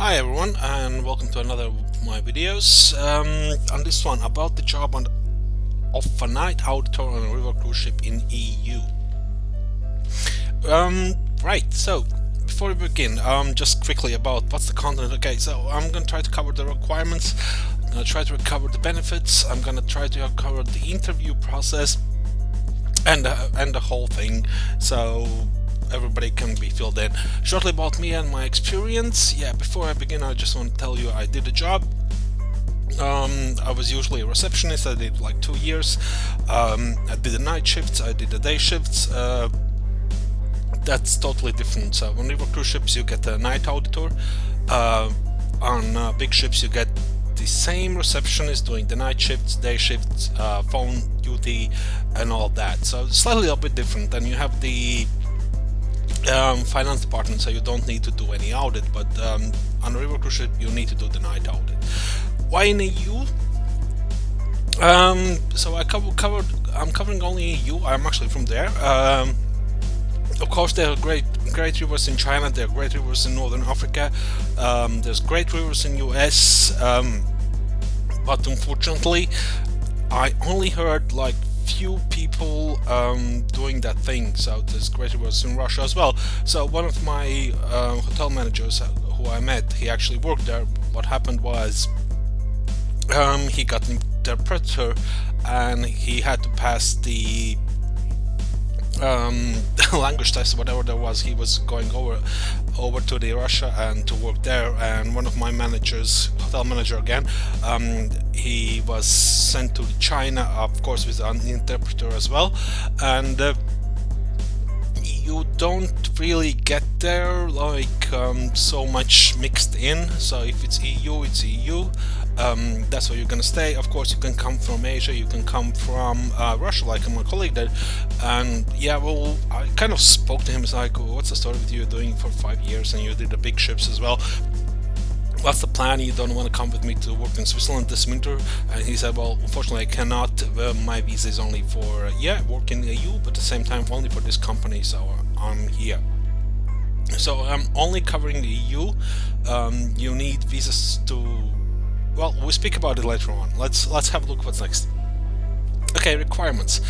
Hi everyone, and welcome to another of my videos. On this one, about the job of a night auditor on a river cruise ship in EU. Right, so before we begin, just quickly about what's the content. Okay, so I'm gonna try to cover the requirements, I'm gonna try to cover the benefits, I'm gonna try to cover the interview process and the whole thing, so everybody can be filled in. Shortly about me and my experience. Yeah, before I begin, I just want to tell you I did a job. I was usually a receptionist. I did like 2 years. I did the night shifts, I did the day shifts. That's totally different. So on river cruise ships you get a night auditor. On big ships you get the same receptionist doing the night shifts, day shifts, phone duty and all that. So it's slightly a bit different. Then you have the finance department, so you don't need to do any audit, but on a river cruise ship you need to do the night audit. Why in EU? So I'm covering only EU. I'm actually from there. Of course, there are great rivers in China. There are great rivers in Northern Africa. There's great rivers in US, but unfortunately, I only heard like few people doing that thing. So there's great rivers in Russia as well. So one of my hotel managers who I met, he actually worked there. What happened was he got an interpreter and he had to pass the language test, whatever there was. He was going over to the Russia and to work there, and one of my managers, hotel manager again, he was sent to China, of course with an interpreter as well, and you don't really get there like so much mixed in. So if it's EU, it's EU. That's where you're gonna stay. Of course, you can come from Asia, you can come from Russia, like my colleague did. And yeah, well, I kind of spoke to him. It's like, what's the story with you? You're doing for 5 years and you did the big ships as well. What's the plan? You don't want to come with me to work in Switzerland this winter? And he said, well, unfortunately I cannot. My visa is only for work in the EU, but at the same time only for this company, so I'm here. So I'm only covering the EU. You need visas to, well, we'll speak about it later on. Let's have a look what's next. Okay, requirements.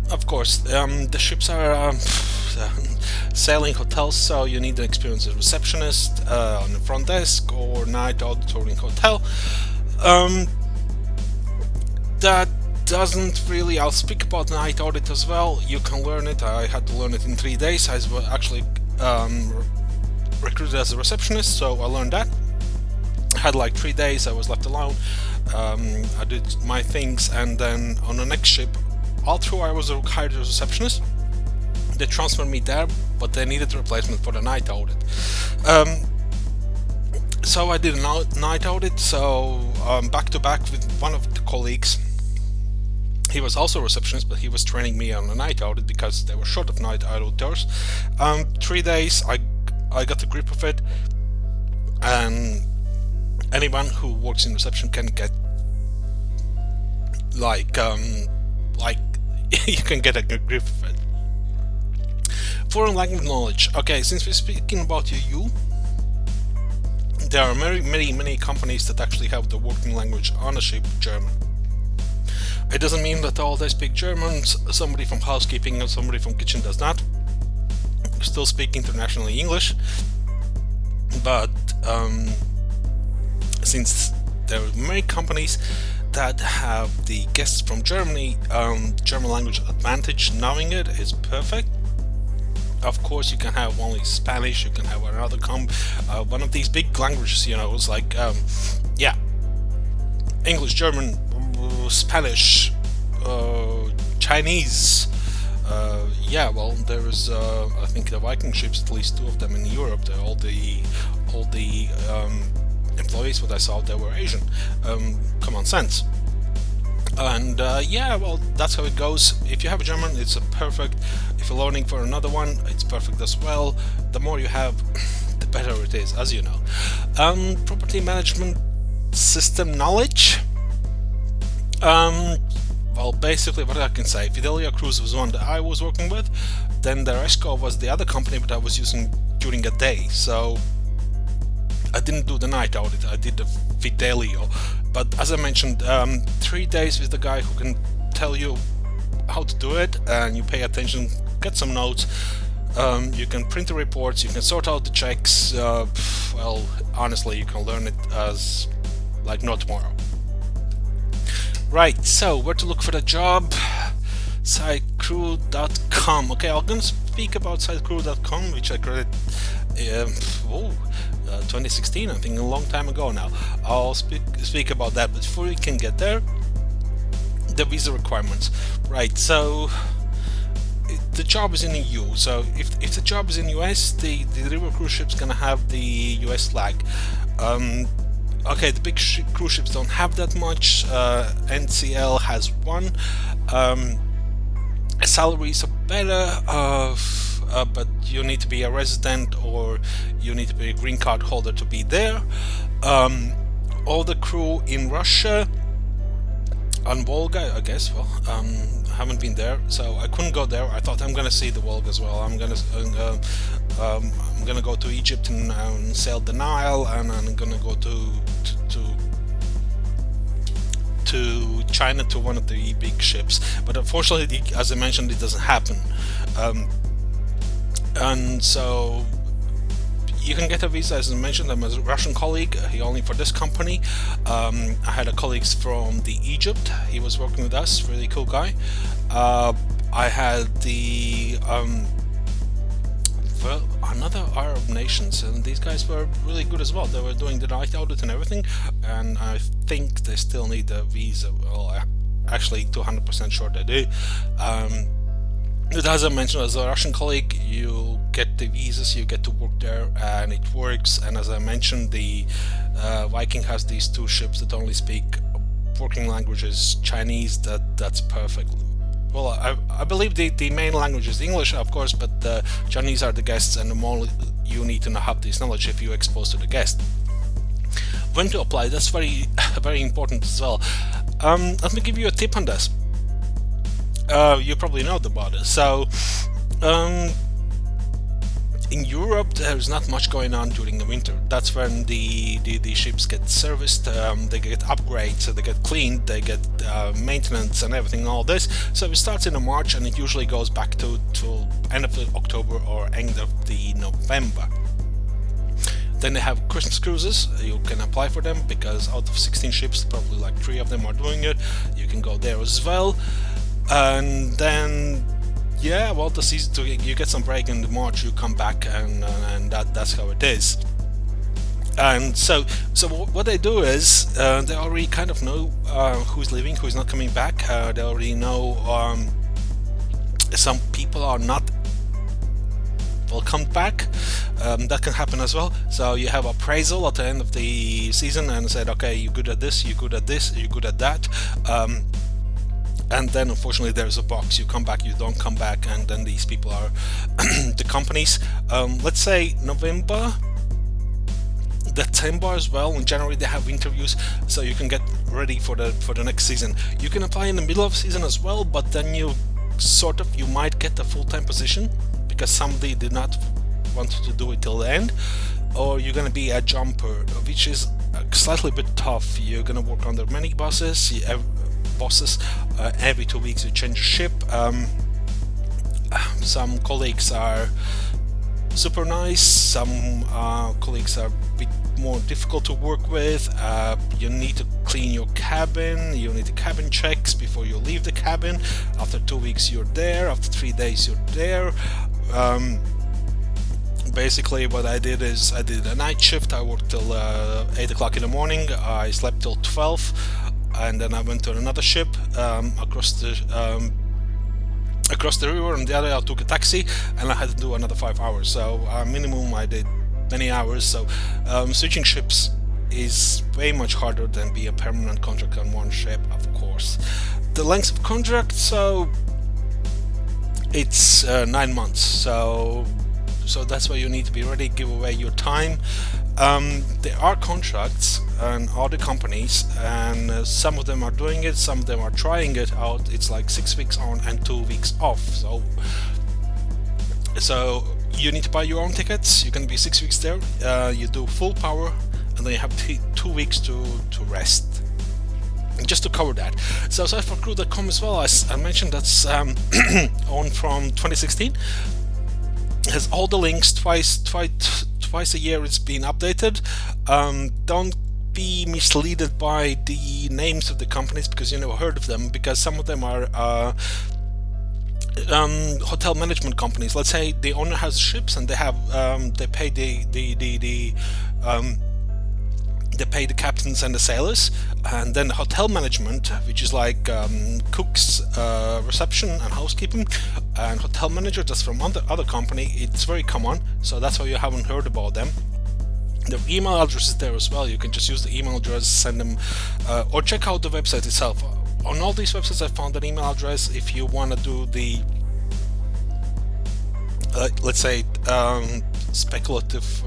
Of course, the ships are sailing hotels, so you need an experienced receptionist on the front desk or night auditor in hotel. That doesn't really. I'll speak about night audit as well. You can learn it. I had to learn it in 3 days. I was actually recruited as a receptionist, so I learned that. I had like 3 days. I was left alone. I did my things, and then on the next ship, all through I was hired as a receptionist. They transferred me there, but they needed a replacement for the night audit. So I did a night audit. So back to back with one of the colleagues. He was also a receptionist, but he was training me on a night audit because they were short of night auditors. 3 days, I got the grip of it, and anyone who works in reception can get like you can get a good grip of it. Foreign language knowledge. Okay, since we're speaking about EU, there are many companies that actually have the working language on a ship German. It doesn't mean that all they speak German. Somebody from housekeeping and somebody from kitchen does not. Still speak internationally English, but since there are many companies that have the guests from Germany, German language advantage, knowing it is perfect. Of course, you can have only Spanish, you can have another one of these big languages, you know, it's like English, German, Spanish, Chinese. Well, there is I think the Viking ships, at least 2 of them in Europe. All the employees what I saw, they were Asian. Common sense. And well, that's how it goes. If you have a German, it's a perfect. If you're learning for another one, it's perfect as well. The more you have, the better it is, as you know. Property management system knowledge. Well, basically what I can say, Fidelia Cruise was one that I was working with, then the Resco was the other company that I was using during a day. So I didn't do the Night Auditor, I did the Fidelio. But as I mentioned, 3 days with the guy who can tell you how to do it, and you pay attention, get some notes. You can print the reports, you can sort out the checks. Well, honestly, you can learn it as like no tomorrow. Right, so where to look for the job? Sitecrew.com. Okay, I'm gonna speak about sitecrew.com, which I created 2016, I think, a long time ago now. I'll speak about that, but before we can get there, the visa requirements. Right, so the job is in the EU, so if the job is in US, the river cruise ship's gonna have the US flag. Okay, the big cruise ships don't have that much. NCL has one. Salaries are better, but you need to be a resident or you need to be a green card holder to be there. All the crew in Russia, on Volga, I guess. Well, haven't been there, so I couldn't go there. I thought I'm gonna see the Volga as well. I'm gonna go to Egypt and sail the Nile, and I'm gonna go to China to one of the big ships. But unfortunately, as I mentioned, it doesn't happen. And so you can get a visa, as I mentioned. I'm a Russian colleague, he only for this company. I had a colleague from Egypt, he was working with us, really cool guy. I had the well, another Arab nations, and these guys were really good as well. They were doing the night audit and everything, and I think they still need a visa. Well, actually 200% sure they do. But as I mentioned, as a Russian colleague, you get the visas, you get to work there, and it works. And as I mentioned, the Viking has these 2 ships that only speak working languages Chinese. That's perfect. Well, I believe the main language is English, of course, but the Chinese are the guests, and the more you need to have this knowledge if you're exposed to the guest. When to apply, that's very very important as well. Let me give you a tip on this. You probably know about it. So in Europe, there's not much going on during the winter. That's when the ships get serviced, they get upgrades, they get cleaned, they get maintenance and everything, all this. So it starts in March, and it usually goes back to end of October or end of the November. Then they have Christmas cruises. You can apply for them because out of 16 ships, probably like 3 of them are doing it. You can go there as well. And then, yeah, well, the season, you get some break in March, you come back, and that's how it is. And so what they do is they already kind of know who's leaving, who's not coming back. They already know some people are not welcome back. That can happen as well. So you have appraisal at the end of the season and said, okay, you're good at this, you're good at this, you're good at that. And then unfortunately there's a box, you come back, you don't come back, and then these people are the companies. Let's say November, December as well. In January they have interviews, so you can get ready for the next season. You can apply in the middle of season as well, but then you might get a full-time position because somebody did not want to do it till the end, or you're gonna be a jumper, which is slightly bit tough. You're gonna work under many bosses. Every 2 weeks you change ship. Some colleagues are super nice, some colleagues are a bit more difficult to work with. You need to clean your cabin, you need the cabin checks before you leave the cabin. After 2 weeks you're there, after 3 days you're there. Basically what I did is I did a night shift. I worked till 8 o'clock in the morning, I slept till 12, and then I went to another ship across the river, and the other I took a taxi, and I had to do another 5 hours. So minimum I did many hours. So switching ships is way much harder than be a permanent contract on one ship, of course. The length of contract, so it's 9 months. So that's why you need to be ready, give away your time. There are contracts and other companies, and some of them are doing it, some of them are trying it out. It's like 6 weeks on and 2 weeks off. So You need to buy your own tickets. You're going to be 6 weeks there. You do full power, and then you have 2 weeks to rest. Just to cover that. So cyphercrew.com as well, as I mentioned, that's on from 2016. It has all the links twice a year. It's been updated. Don't be misled by the names of the companies because you never heard of them, because some of them are hotel management companies. Let's say the owner has ships and they have they pay they pay the captains and the sailors, and then the hotel management, which is like cooks, reception and housekeeping, and hotel manager, that's from other company. It's very common, so that's why you haven't heard about them. The email address is there as well. You can just use the email address, send them, or check out the website itself. On all these websites I found an email address if you want to do the let's say speculative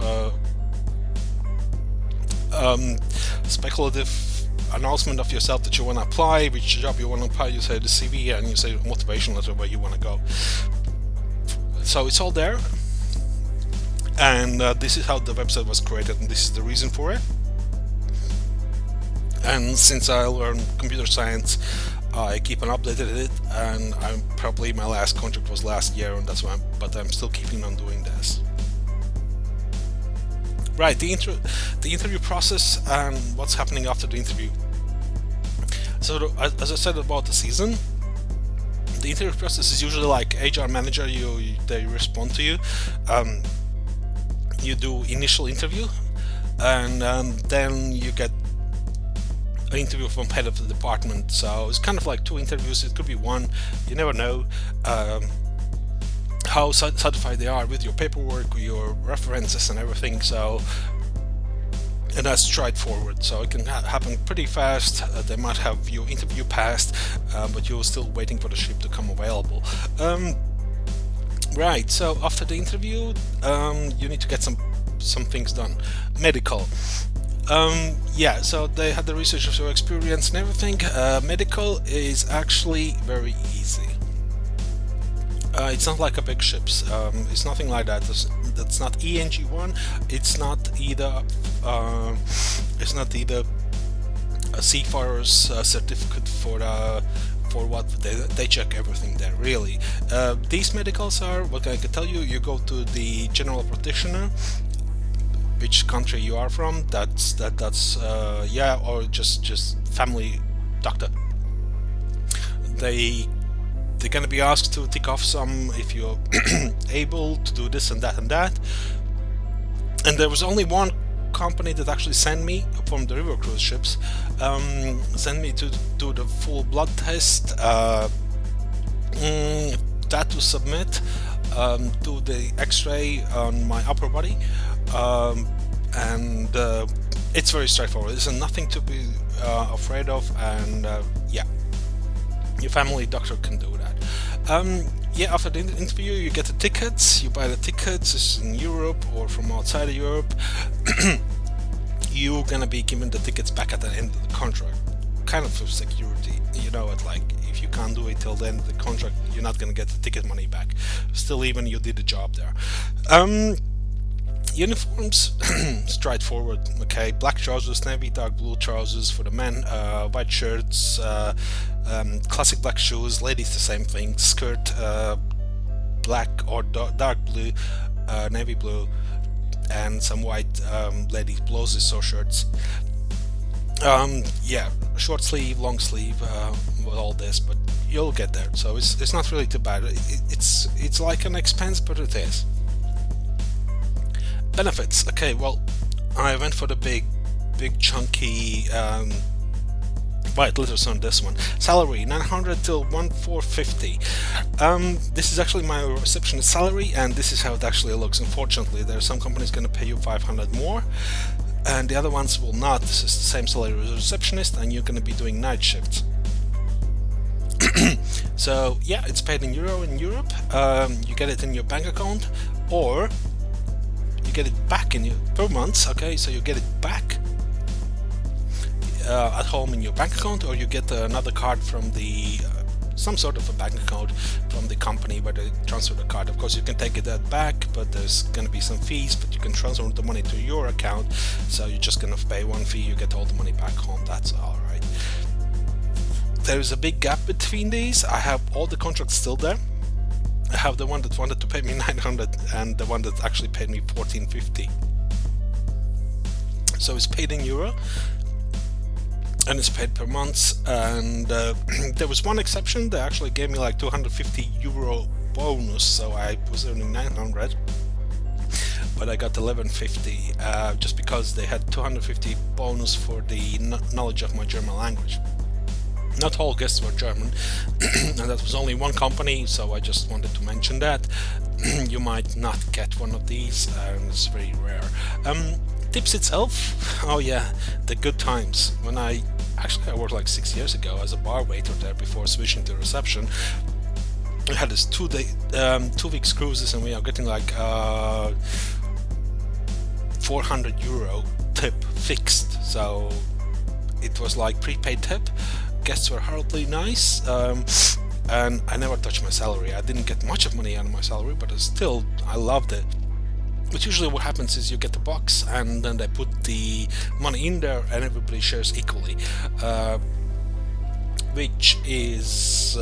announcement of yourself that you want to apply, which job you want to apply. You say the CV and you say motivation letter where you want to go. So it's all there, and this is how the website was created, and this is the reason for it. And since I learned computer science, I keep on updating it, and probably my last contract was last year, and that's why but I'm still keeping on doing this. Right, the interview process and what's happening after the interview. So as I said about the season, the interview process is usually like HR manager. They respond to you. You do initial interview, and then you get an interview from head of the department. So it's kind of like 2 interviews. It could be 1. You never know how satisfied they are with your paperwork, your references and everything. So, and that's straightforward, so it can happen pretty fast. They might have your interview passed, but you're still waiting for the ship to come available. Right, so after the interview, you need to get some things done. Medical. Yeah, so they had the research of your experience and everything. Medical is actually very easy. It's not like a big ships. It's nothing like that. That's not ENG1. It's not either. It's not either a seafarer's certificate for what they check everything there. Really, these medicals are what I can tell you. You go to the general practitioner, which country you are from. That's yeah, or just family doctor. They're going to be asked to tick off some if you're able to do this and that and that. And there was only one company that actually sent me from the river cruise ships, sent me to do the full blood test, that to submit, do the x-ray on my upper body, and it's very straightforward. There's nothing to be afraid of, and yeah, your family doctor can do that. Yeah, after the interview you get the tickets, you buy the tickets. It's in Europe or from outside of Europe. You're gonna be given the tickets back at the end of the contract, kind of for security. You know it, like if you can't do it till the end of the contract, you're not gonna get the ticket money back. Still, even you did the job there. Uniforms, straightforward. Okay, black trousers, navy dark blue trousers for the men, white shirts, classic black shoes. Ladies, the same thing. Skirt, black or dark blue, navy blue, and some white ladies blouses or shirts. Yeah, short sleeve, long sleeve, with all this, but you'll get there. So it's not really too bad. It's like an expense, but it is. Benefits. Okay, well, I went for the big chunky white letters on this one. Salary 900 till 1450. This is actually my receptionist salary, and this is how it actually looks. Unfortunately, there are some companies going to pay you 500 more, and the other ones will not. This is the same salary as a receptionist, and you're going to be doing night shifts. So yeah, it's paid in euro in Europe. You get it in your bank account, or you get it back in your per month. Okay, so you get it back at home in your bank account, or you get another card from the some sort of a bank account from the company where they transfer the card. Of course, you can take that back, but there's going to be some fees, but you can transfer the money to your account, so you're just going to pay one fee, you get all the money back home. That's all right. There's a big gap between these. I have all the contracts still there. I have the one that wanted to pay me 900 and the one that actually paid me 1450. So it's paid in euro and it's paid per month, and there was one exception. They actually gave me like 250 euro bonus, so I was earning 900, but I got 1150 just because they had 250 bonus for the knowledge of my German language. Not all guests were German, and that was only one company, so I just wanted to mention that. You might not get one of these, and it's very rare. Tips itself, oh yeah, the good times. When I worked like 6 years ago as a bar waiter there before switching to reception. I had this 2 weeks cruises, and we are getting like 400 euro tip fixed, so it was like prepaid tip. Guests were hardly nice, and I never touched my salary. I didn't get much of money out of my salary, but still I loved it. But usually what happens is you get the box and then they put the money in there and everybody shares equally, which is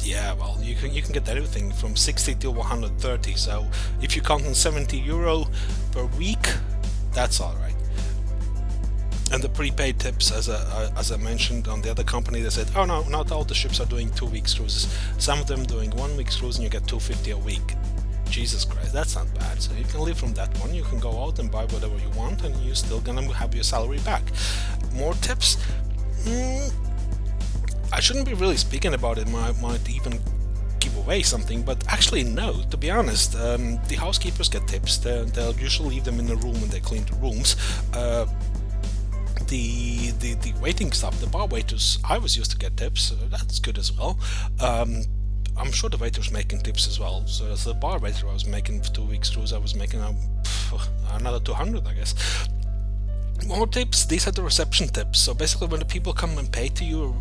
yeah, well, you can get everything from 60 to 130. So if you count on 70 euro per week, that's all right. And the prepaid tips, as I mentioned on the other company, they said, oh no, not all the ships are doing 2 weeks cruises. Some of them doing 1 week's cruise and you get 250 a week. Jesus Christ, that's not bad. So you can live from that one. You can go out and buy whatever you want, and you're still gonna have your salary back. More tips? I shouldn't be really speaking about it. Might even give away something, but actually no. To be honest, the housekeepers get tips. They'll usually leave them in the room when they clean the rooms. The waiting staff, the bar waiters, I was used to get tips, so that's good as well. I'm sure the waiter's making tips as well. So as a bar waiter, I was making for 2 weeks cruise, I was making another 200, I guess. More tips, these are the reception tips. So basically when the people come and pay to you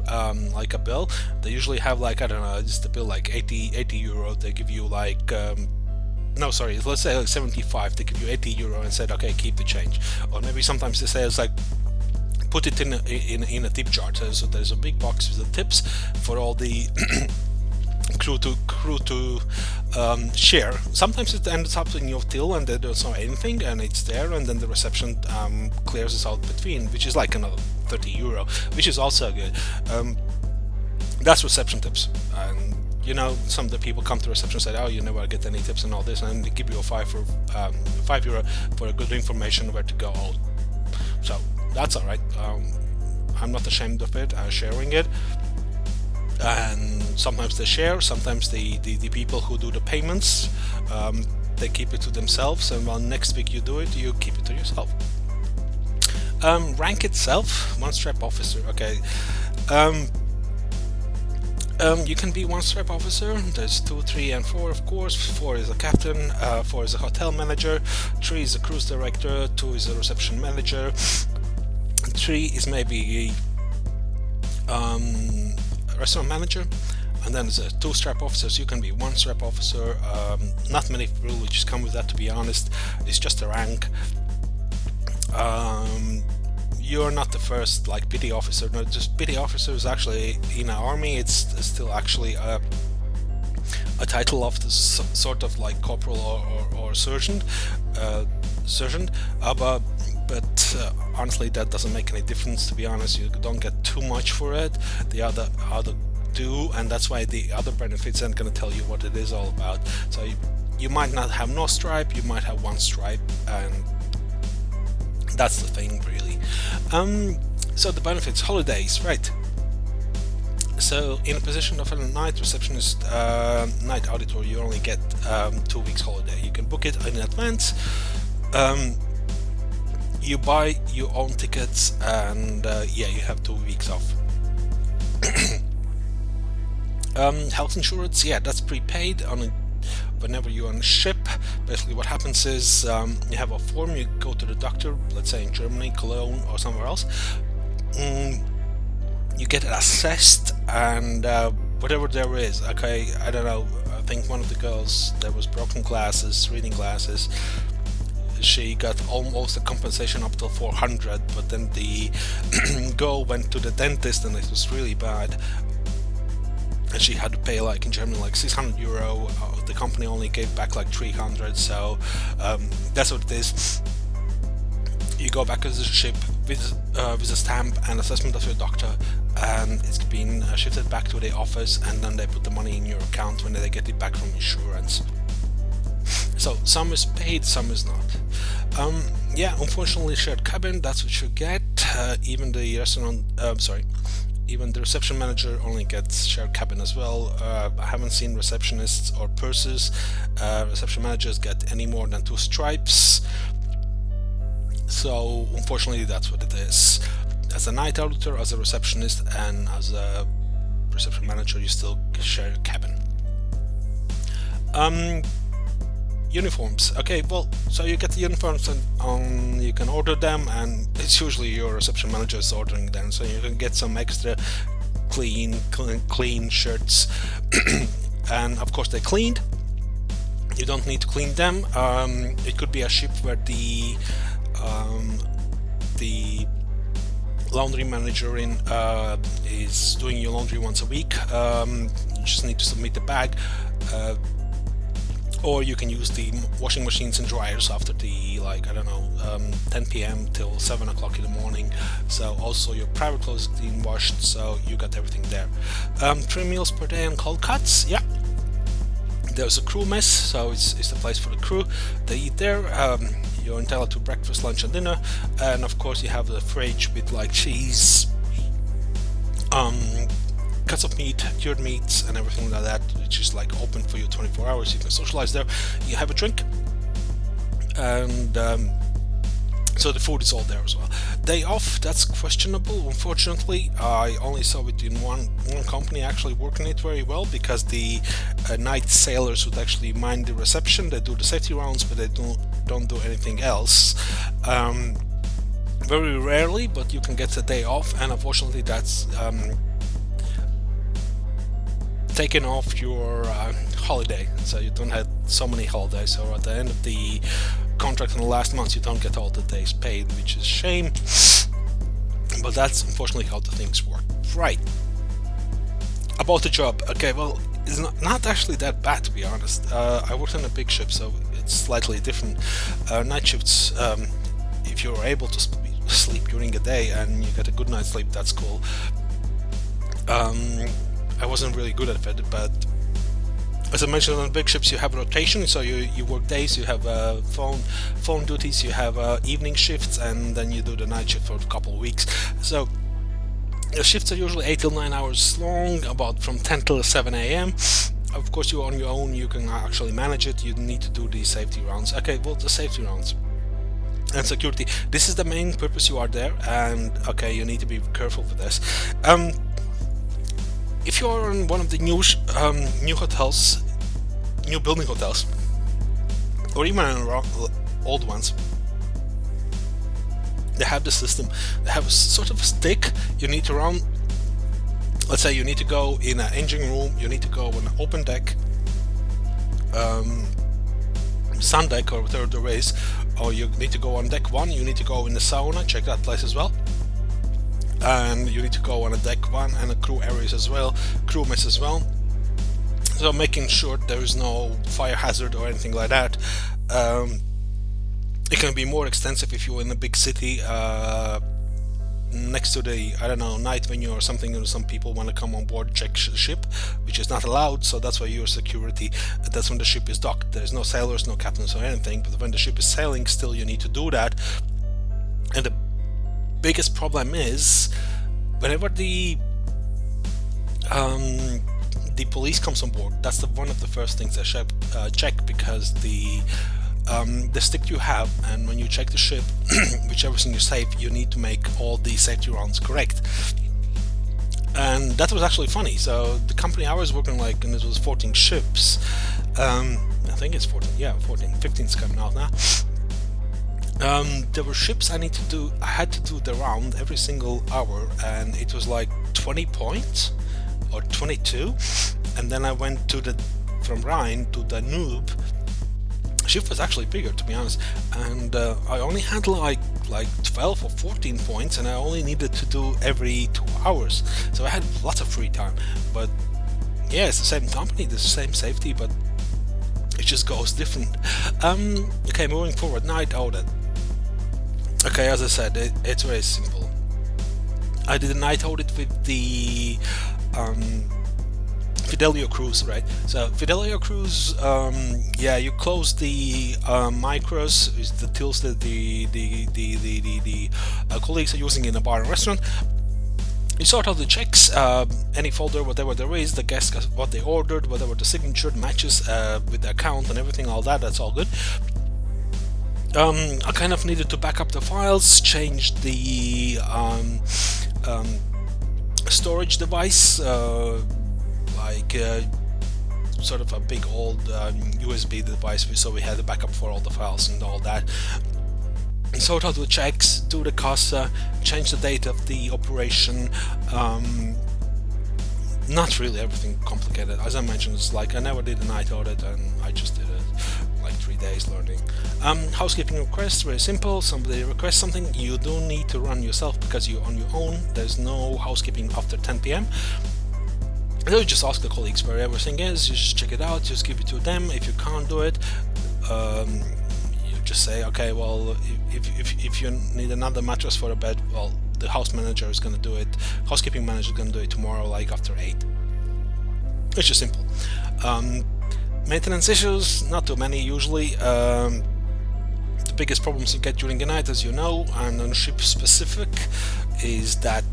like a bill, they usually have like, I don't know, just a bill like 80 euro. They give you like no, sorry, let's say like 75. They give you 80 euro and said, okay, keep the change. Or maybe sometimes they say it's like, put it in a tip jar. So there's a big box with the tips for all the crew to share. Sometimes it ends up in your till and they don't know anything, and it's there, and then the reception clears us out between, which is like another 30 euro, which is also good. That's reception tips. And you know, some of the people come to reception and say, oh, you never get any tips and all this, and they give you a 5 euro for a good information where to go out. So that's all right. I'm not ashamed of it. I'm sharing it. And sometimes they share, sometimes the people who do the payments, they keep it to themselves, and while next week you do it, you keep it to yourself. Rank itself, one strap officer. Okay, you can be one strap officer. There's 2, 3, and 4, of course. 4 is a captain, 4 is a hotel manager, 3 is a cruise director, 2 is a reception manager, 3 is maybe restaurant manager, and then there's 2 strap officers. You can be 1 strap officer. Not many privileges come with that, to be honest. It's just a rank. You're not the first like petty officer. No, just petty officers actually in our army. It's still actually a title of the sort of like corporal or sergeant. But honestly, that doesn't make any difference. To be honest, you don't get too much for it. The other do, and that's why the other benefits aren't going to tell you what it is all about. So you might not have no stripe, you might have 1 stripe, and that's the thing, really. So the benefits, holidays, right? So in a position of a night receptionist, night auditor, you only get 2 weeks holiday. You can book it in advance. You buy your own tickets, and yeah, you have 2 weeks off. Health insurance, yeah, that's prepaid whenever you're on a ship. Basically what happens is you have a form, you go to the doctor, let's say in Germany, Cologne or somewhere else, you get it assessed, and whatever there is. Okay, I don't know. I think one of the girls, there was broken glasses, reading glasses. She got almost a compensation up to 400, but then the girl went to the dentist and it was really bad, and she had to pay, like in Germany, like 600 euro. The company only gave back like 300, so that's what it is. You go back to the ship with a stamp and assessment of your doctor, and it's been shifted back to the office, and then they put the money in your account when they get it back from insurance. So some is paid, some is not. Yeah, unfortunately, shared cabin, that's what you get. Even the restaurant, even the reception manager only gets shared cabin as well. I haven't seen receptionists or pursers. Reception managers get any more than 2 stripes. So unfortunately, that's what it is. As a night auditor, as a receptionist, and as a reception manager, you still share a cabin. Uniforms. Okay, well, so you get the uniforms and you can order them, and it's usually your reception manager is ordering them, so you can get some extra clean shirts. And of course they're cleaned. You don't need to clean them. It could be a ship where the laundry manager is doing your laundry once a week. You just need to submit the bag. Or you can use the washing machines and dryers after the, like, I don't know, 10 p.m. till 7 o'clock in the morning. So also your private clothes is being washed, so you got everything there. 3 meals per day and cold cuts, yeah. There's a crew mess, so it's the place for the crew. They eat there. You're entitled to breakfast, lunch and dinner. And of course you have the fridge with like cheese, cuts of meat, cured meats and everything like that, which is like open for you 24 hours. You can socialize there, you have a drink, and so the food is all there as well. Day off, that's questionable. Unfortunately, I only saw it in one company actually working it very well, because the night sailors would actually mind the reception. They do the safety rounds, but they don't do anything else. Very rarely, but you can get a day off, and unfortunately that's taken off your holiday, so you don't have so many holidays. So at the end of the contract in the last month, you don't get all the days paid, which is a shame, but that's unfortunately how the things work. Right, about the job. Okay, well, it's not actually that bad, to be honest. I worked on a big ship, so it's slightly different. Night shifts, if you're able to sleep during the day and you get a good night's sleep, that's cool. I wasn't really good at it, but as I mentioned, on big ships you have rotation, so you work days, you have phone duties, you have evening shifts, and then you do the night shift for a couple of weeks. So the shifts are usually 8 till 9 hours long, about from 10 till 7 a.m. Of course, you're on your own, you can actually manage it. You need to do the safety rounds. Okay, well, the safety rounds and security, this is the main purpose you are there, and okay, you need to be careful with this. If you're in one of the new hotels, new building hotels, or even in old ones, they have the system. They have a sort of a stick you need to run. Let's say you need to go in an engine room, you need to go on an open deck, sun deck or whatever there is, or you need to go on deck 1, you need to go in the sauna, check that place as well. And you need to go on a deck 1 and a crew areas as well, crew mess as well. So making sure there is no fire hazard or anything like that. It can be more extensive if you're in a big city, next to the, I don't know, night venue or something, and some people want to come on board and check the ship, which is not allowed, so that's why your security, that's when the ship is docked. There's no sailors, no captains or anything, but when the ship is sailing, still you need to do that. And the biggest problem is whenever the police comes on board, that's one of the first things I check, because the stick you have, and when you check the ship, which everything is safe, you need to make all the safety rounds correct. And that was actually funny. So the company I was working, like, and it was 14 ships, I think it's 14, yeah, 14, 15's coming out now. There were ships I had to do the round every single hour, and it was like 20 points, or 22, and then I went to the from Rhine to the Noob. Shift was actually bigger, to be honest, and I only had like 12 or 14 points, and I only needed to do every 2 hours, so I had lots of free time. But yeah, it's the same company, the same safety, but it just goes different. Okay, moving forward, Night Audit. Okay, as I said, it's very simple. I did a night audit with the Fidelio cruise, right? So Fidelio cruise, yeah, you close the micros, the tills that the colleagues are using in a bar and restaurant. You sort out the checks, any folder, whatever there is, the guest, what they ordered, whatever the signature matches with the account and everything, all that, that's all good. I kind of needed to back up the files, change the storage device, sort of a big old USB device, so we had a backup for all the files and all that. Sort out the checks, do the CASA, change the date of the operation. Not really everything complicated. As I mentioned, it's like I never did a night audit, and I just did it like 3 days learning. Housekeeping requests, very simple. Somebody requests something, you don't need to run yourself because you're on your own. There's no housekeeping after 10 p.m. So you just ask the colleagues where everything is, you just check it out, just give it to them. If you can't do it, just say, okay, well, if you need another mattress for a bed, well, the house manager is going to do it, housekeeping manager is going to do it tomorrow, like after 8. It's just simple. Maintenance issues, not too many usually. The biggest problems you get during the night, as you know, and on ship specific, is that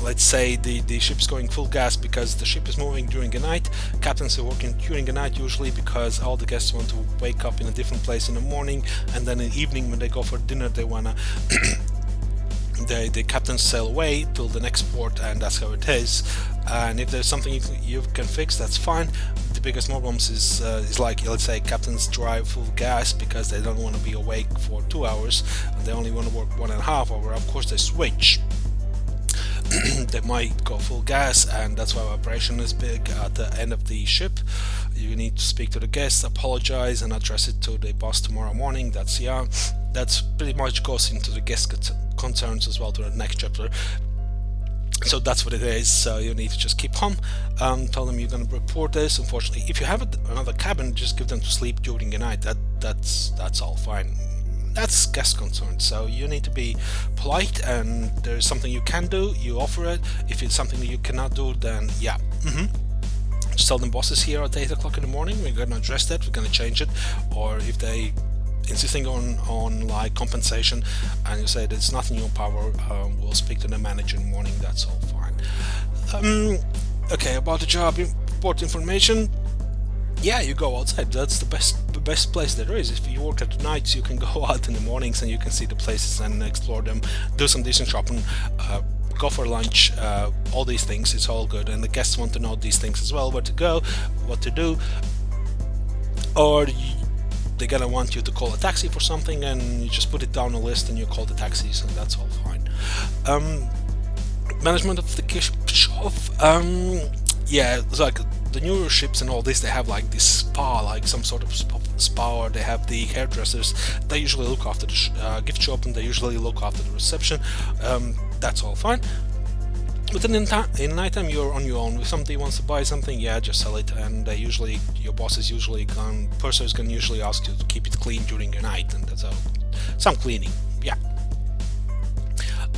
let's say the ship's going full gas because the ship is moving during the night. Captains are working during the night usually because all the guests want to wake up in a different place in the morning, and then in the evening when they go for dinner they wanna the captains sail away till the next port, and that's how it is. And if there's something you can fix, that's fine. The biggest problems is like, let's say captains drive full gas because they don't want to be awake for 2 hours and they only want to work 1.5 hours. Of course they switch. They might go full gas, and that's why operation is big. At the end of the ship you need to speak to the guests, apologize, and address it to the boss tomorrow morning. That's pretty much goes into the guest concerns as well to the next chapter. So that's what it is. So you need to just keep calm, tell them you're going to report this. Unfortunately, if you have another cabin, just give them to sleep during the night. That's all fine. That's guest concern, so you need to be polite, and there's something you can do, you offer it. If it's something that you cannot do, then yeah, just tell them boss is here at 8 o'clock in the morning, we're gonna address that, we're gonna change it. Or if they insisting on like compensation and you say it's not in your power, we'll speak to the manager in the morning, that's all fine. Okay, about the job, report information. Yeah, you go outside. That's the best place there is. If you work at nights, you can go out in the mornings and you can see the places and explore them, do some decent shopping, go for lunch, all these things. It's all good, and the guests want to know these things as well: where to go, what to do, or they're gonna want you to call a taxi for something, and you just put it down a list and you call the taxis, and that's all fine. Management of the shop. Yeah, it's like the newer ships and all this, they have like this spa, like some sort of spa, or they have the hairdressers. They usually look after the gift shop, and they usually look after the reception. That's all fine. But then in nighttime you're on your own. If somebody wants to buy something, yeah, just sell it, and your boss is usually purser is gonna usually ask you to keep it clean during the night, and that's all. Some cleaning, yeah.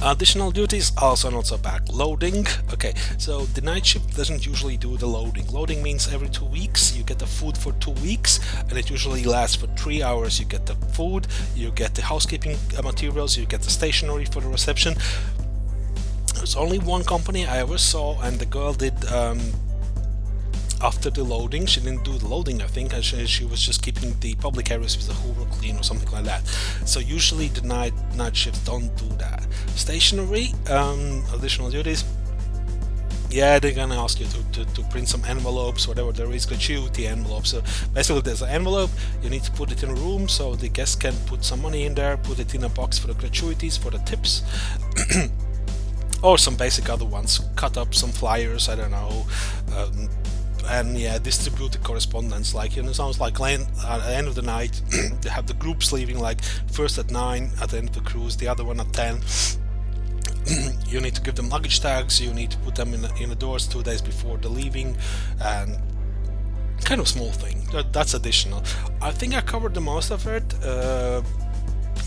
Additional duties, also not so bad. Loading. Okay, so the night shift doesn't usually do the loading. Loading means every 2 weeks you get the food for 2 weeks, and it usually lasts for 3 hours. You get the food, you get the housekeeping materials, you get the stationery for the reception. There's only one company I ever saw, and the girl did after the loading. She didn't do the loading, I think, and she was just keeping the public areas with the hoover clean or something like that. So usually the night shifts don't do that. Stationery, additional duties. Yeah, they're gonna ask you to print some envelopes, whatever there is, gratuity envelopes. So basically there's an envelope, you need to put it in a room so the guests can put some money in there, put it in a box for the gratuities, for the tips. or some basic other ones. Cut up some flyers, I don't know, and yeah, distribute the correspondence. Like, sounds like at the end of the night, they have the groups leaving, like first at 9 at the end of the cruise, the other one at 10. You need to give them luggage tags, you need to put them in the doors 2 days before the leaving, and kind of small thing. That's additional. I think I covered the most of it.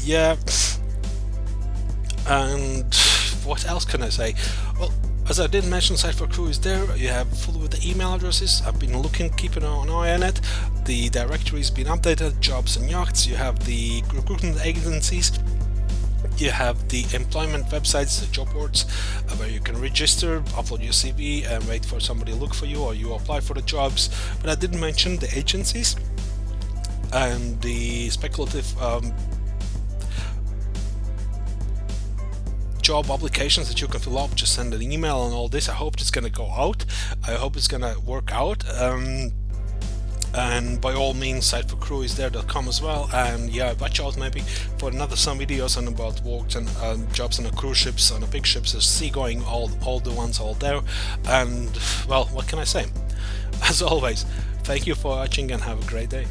Yeah. And what else can I say? Well, as I did mention, Site for Crew is there. You have full with the email addresses. I've been keeping an eye on it. The directory's been updated. Jobs and yachts. You have the recruitment agencies. You have the employment websites, the job boards, where you can register, upload your CV, and wait for somebody to look for you, or you apply for the jobs. But I didn't mention the agencies and the speculative job applications that you can fill up. Just send an email and all this. I hope it's gonna go out. I hope it's gonna work out. And by all means, Site for Crew is there.com as well. And yeah, watch out maybe for some videos on about works and jobs on the cruise ships, on the big ships, the seagoing, all the ones all there. And well, what can I say? As always, thank you for watching and have a great day.